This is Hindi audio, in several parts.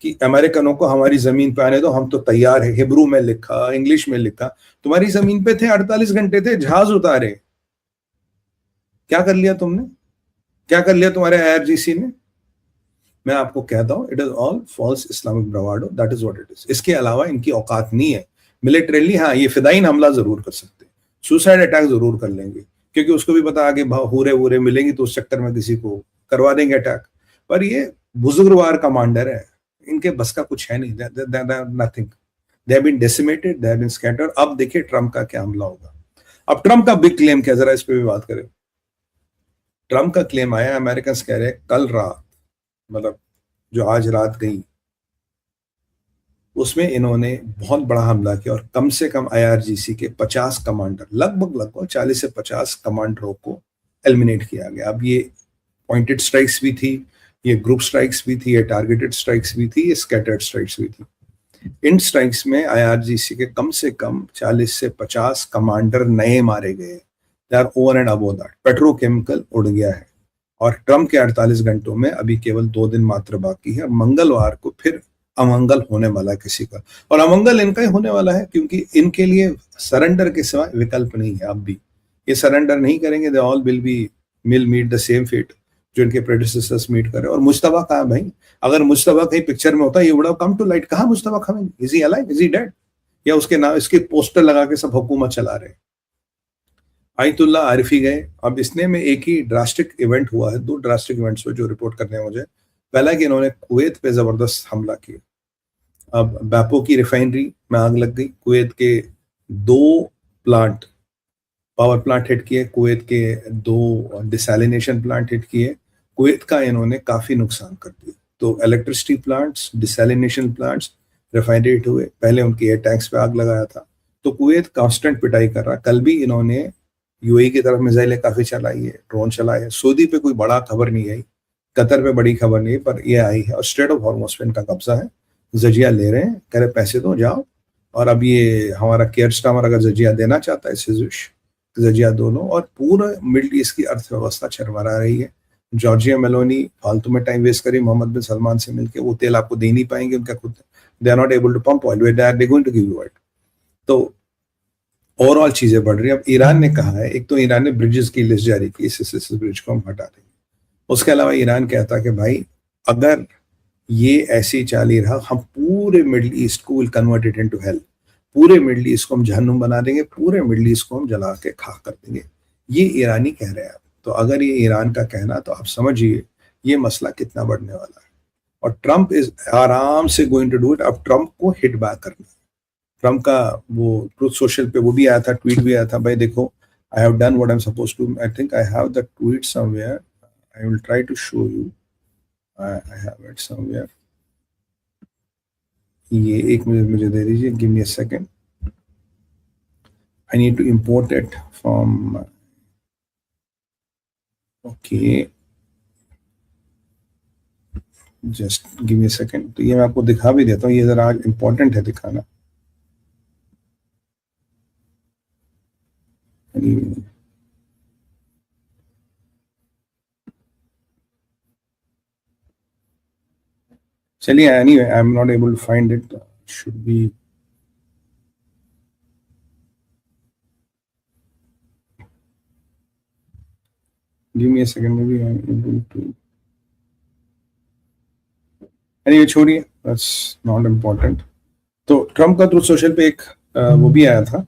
कि अमेरिकनों को हमारी जमीन पे आने दो, हम तो तैयार है। हिब्रू में लिखा, इंग्लिश में लिखा, तुम्हारी जमीन पे थे, 48 घंटे थे, जहाज उतारे। क्या कर लिया तुमने? क्या कर लिया तुम्हारे आईआरजीसी ने? मैं आपको कहता हूं, it is all false Islamic bravado, that is what it is. इसके अलावा इनकी औकात नहीं है मिलिट्रीली। हाँ, ये फिदाइन हमला जरूर कर सकते हैं, सुसाइड अटैक जरूर कर लेंगे, क्योंकि उसको भी पता आगे हुरे वूरे मिलेंगी तो उस चक्कर में किसी को करवा देंगे अटैक। पर ये बुजुर्गवार कमांडर है, इनके बस का कुछ है नहीं, nothing. They have been decimated, they have been scattered. अब देखिए ट्रम्प का क्या हमला होगा। अब ट्रम्प का बिग क्लेम क्या, जरा इस पे भी बात करें। ट्रम्प का क्लेम आया, अमेरिकन कह रहे हैं कल रात, मतलब जो आज रात गई, उसमें इन्होंने बहुत बड़ा हमला किया और कम से कम आईआरजीसी के 50 कमांडर, लगभग 40 से 50 कमांडरों को एलिमिनेट किया गया। अब ये पॉइंटेड स्ट्राइक्स भी थी, ये ग्रुप स्ट्राइक्स भी थी, ये टारगेटेड स्ट्राइक्स भी थी, ये स्कैटर्ड स्ट्राइक्स भी थी। इन स्ट्राइक्स में आईआरजीसी के कम से कम 40 से 50 कमांडर नए मारे गए। They are over and above that. Petrochemical उड़ गया है। और ट्रम्प के 48 घंटों में अभी केवल 2 दिन मात्र बाकी है। मंगलवार को फिर अमंगल होने वाला है किसी का, और अमंगल इनका ही होने वाला है, क्योंकि इनके लिए सरेंडर के सिवा विकल्प नहीं है। अब भी ये सरेंडर नहीं करेंगे, they all will meet the same fate जो इनके प्रेडिसेसर्स मीट करे। और मुश्तबा कहाँ है भाई? अगर मुश्तबा कहीं पिक्चर में होता, ये would have come to light. कहाँ Mojtaba Khamenei? Is he alive, is he dead? या उसके नाम, इसके पोस्टर लगा के सब हुकूमत चला रहे। आयतुल्ला आरिफी गए। अब इसने में एक ही ड्रास्टिक इवेंट हुआ है, 2 ड्रास्टिक इवेंट्स हुए जो रिपोर्ट करने हैं मुझे। पहला कि इन्होंने कुवैत पे जबरदस्त हमला किया। अब बैपो की रिफाइनरी में आग लग गई। कुवैत के 2 प्लांट, पावर प्लांट हिट किए, कुवैत के 2 डिसैलिनेशन प्लांट हिट किए। कुवैत का इन्होंने काफी नुकसान कर दिया। तो electricity plants, desalination plants, refinery hit हुए। पहले उनके एयर टैंक्स पे आग लगाया था। तो कुवैत कांस्टेंट पिटाई कर रहा। कल भी इन्होंने यूएई की तरफ मिसाइलें काफी चलाई है, ड्रोन चलाए है। सऊदी पे कोई बड़ा खबर नहीं आई, कतर पे बड़ी खबर नहीं है, पर ये आई है। और स्ट्रेट ऑफ हॉर्मुज़ पे इनका कब्जा है। जजिया ले रहे हैं, कह रहे पैसे दो, जाओ। और अब ये हमारा केयर स्टामर अगर जजिया देना चाहता है, जजिया दोनों। और पूरा मिडिल ईस्ट की अर्थव्यवस्था चरमरा रही है। जॉर्जिया मेलोनी फालतू में टाइम वेस्ट करी मोहम्मद बिन सलमान से मिलकर। वो तेल आपको दे नहीं पाएंगे, उनका खुद, they are not able to pump oil, they are going to give you oil. तो ओवरऑल चीजें बढ़ रही है। अब ईरान ने कहा है, एक तो ईरान ने ब्रिजेस की लिस्ट जारी की, इस ब्रिज को हम हटा देंगे। उसके अलावा ईरान कहता है कि भाई अगर ये ऐसी चाल ही रहा, हम पूरे मिडिल ईस्ट को will convert it into hello. पूरे मिडिल ईस्ट को हम जहन्नुम बना देंगे, पूरे मिडिल ईस्ट को हम जला के खाक कर देंगे। ये ईरानी कह रहे हैं। तो अगर ये ईरान का कहना, तो आप समझिए ये मसला कितना बढ़ने वाला है। और ट्रम्प इज आराम से गोइंग टू डू इट। अब ट्रम्प को हिट बैक करना है। ट्रम्प का वो ट्रूथ सोशल पे वो भी आया था, ट्वीट भी आया था, भाई देखो I have done what I am supposed to. I think I have the tweet somewhere, I will try to show you, I have it somewhere. ये 1 मिनट मुझे दे दीजिए, give me a second, I need to import it from, okay just give me a second. तो ये मैं आपको दिखा भी देता हूँ, ये जरा इंपॉर्टेंट है दिखाना। चलिए, anyway, I am not able to find it. Should be, give me a second, maybe I am able to. Anyway, छोड़िए, that's not important. तो ट्रम्प का ट्रूथ सोशल पे एक वो भी आया था,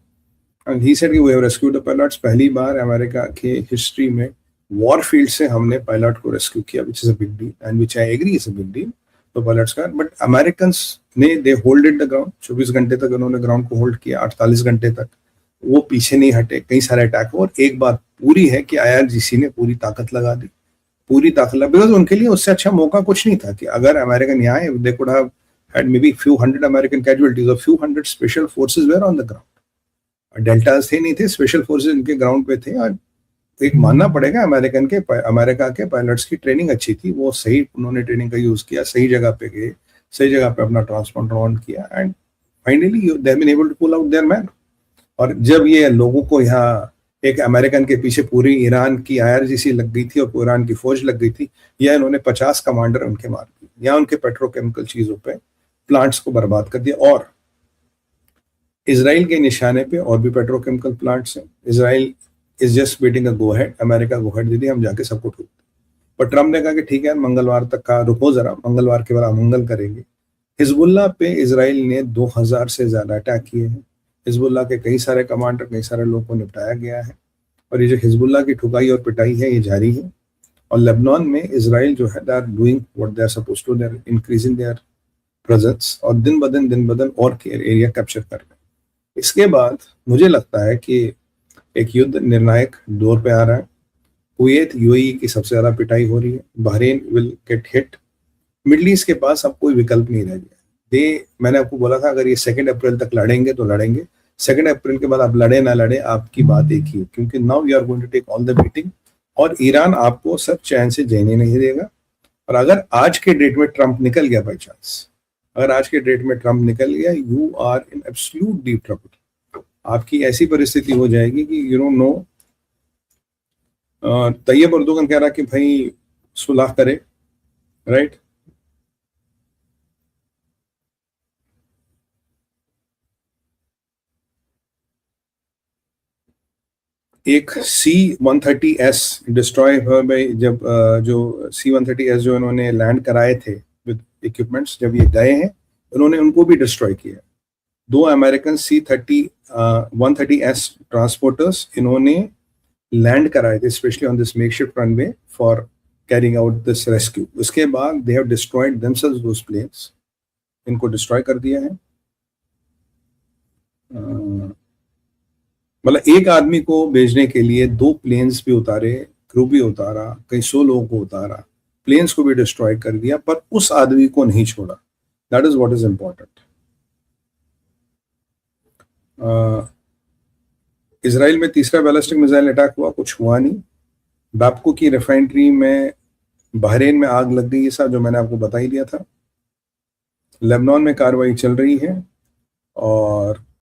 and he said कि we have rescued the pilots। पहली बार अमेरिका के हिस्ट्री में वॉर फील्ड से हमने पायलट को रेस्क्यू किया, which is a big deal and which I agree is a big deal तो पायलट्स का। बट अमेरिकन ने दे होल्डेड द ग्राउंड। 24 घंटे तक उन्होंने ग्राउंड को होल्ड किया, 48 घंटे तक वो पीछे नहीं हटे। कई सारे अटैक। और एक बात पूरी है कि आईआरजीसी ने पूरी ताकत लगा दी, पूरी ताकत लगा, बिकॉज उनके लिए उससे अच्छा मौका कुछ नहीं था कि अगर अमेरिकन यहाँ आए, they could have had may be few hundred American casualties or few hundred special forces were on the ground। Deltas थे नहीं थे, स्पेशल फोर्सेस इनके ग्राउंड पे थे। और एक मानना पड़ेगा अमेरिका के पायलट्स की ट्रेनिंग अच्छी थी। वो सही उन्होंने ट्रेनिंग का यूज किया, सही जगह पे गए, सही जगह पे अपना ट्रांसपोर्टर ऑन किया, and finally they have been able to pull out their man. और जब ये लोगों को यहाँ एक अमेरिकन के पीछे पूरी ईरान की आईआरजीसी लग गई थी और ईरान की फौज लग गई थी, या इन्होंने 50 कमांडर उनके मार दिए, या उनके पेट्रोकेमिकल चीजों पे प्लांट्स को बर्बाद कर दिया। और इसराइल के निशाने पे और भी पेट्रोकेमिकल प्लांट्स हैं। Israel is just waiting a go ahead, America go ahead दे दी, हम जाके सबको ठोक। पर ट्रम्प ने कहा कि ठीक है, मंगलवार तक का रुको जरा, मंगलवार के बाद अमंगल करेंगे। हिजबुल्लाह पे इसराइल ने 2000 से ज्यादा अटैक किए हैं। हिजबुल्लाह के कई सारे कमांडर, कई सारे लोगों को निपटाया गया है, और ये जो हिजबुल्लाह की ठुकाई और पिटाई है ये जारी है। और लेबनान में इसराइल जो है, they are doing what they are supposed to, they are increasing their presence, और दिन ब दिन और एरिया कैप्चर कर रहे हैं। इसके बाद मुझे लगता है कि एक युद्ध निर्णायक दौर पे आ रहा है। कुवैत यूएई की सबसे ज्यादा पिटाई हो रही है, Bahrain will get hit. Middle east के पास अब कोई विकल्प नहीं रह गया। मैंने आपको बोला था अगर ये 2 अप्रैल तक लड़ेंगे तो लड़ेंगे, 2 अप्रैल के बाद आप लड़े ना लड़े आपकी बात एक ही है, क्योंकि now you are going to take all the beating, और ईरान आपको सब चैन से जीने नहीं देगा। और अगर आज के डेट में ट्रंप निकल गया बाई चांस, अगर आज के डेट में ट्रंप निकल गया, you are in absolute deep trouble. आपकी ऐसी परिस्थिति हो जाएगी कि you don't know. Tayyip Erdogan कह रहा कि भाई सुलह करे, राइट। एक C-130S डिस्ट्रॉय भाई, जब जो C-130S जो इन्होंने लैंड कराए थे विद इक्विपमेंट्स, जब ये गए हैं उन्होंने उनको भी डिस्ट्रॉय किया। 2 अमेरिकन C-130S ट्रांसपोर्टर्स इन्होंने लैंड कराए थे, specially on this makeshift runway for carrying out this rescue. उसके बाद they have destroyed themselves those planes, इनको डिस्ट्रॉय कर दिया है। मतलब एक आदमी को भेजने के लिए 2 प्लेन्स भी उतारे, क्रू भी उतारा, कई 100 लोगों को उतारा, प्लेन्स को भी डिस्ट्रॉय कर दिया, पर उस आदमी को नहीं छोड़ा। That is what is important. Israel में तीसरा बैलिस्टिक मिसाइल अटैक हुआ, कुछ हुआ नहीं। बैपको की रिफाइनरी में बहरीन में आग लग गई, ऐसा जो मैंने आपको बता ही दिया था। लेबनान में कार्रवाई चल रही है, और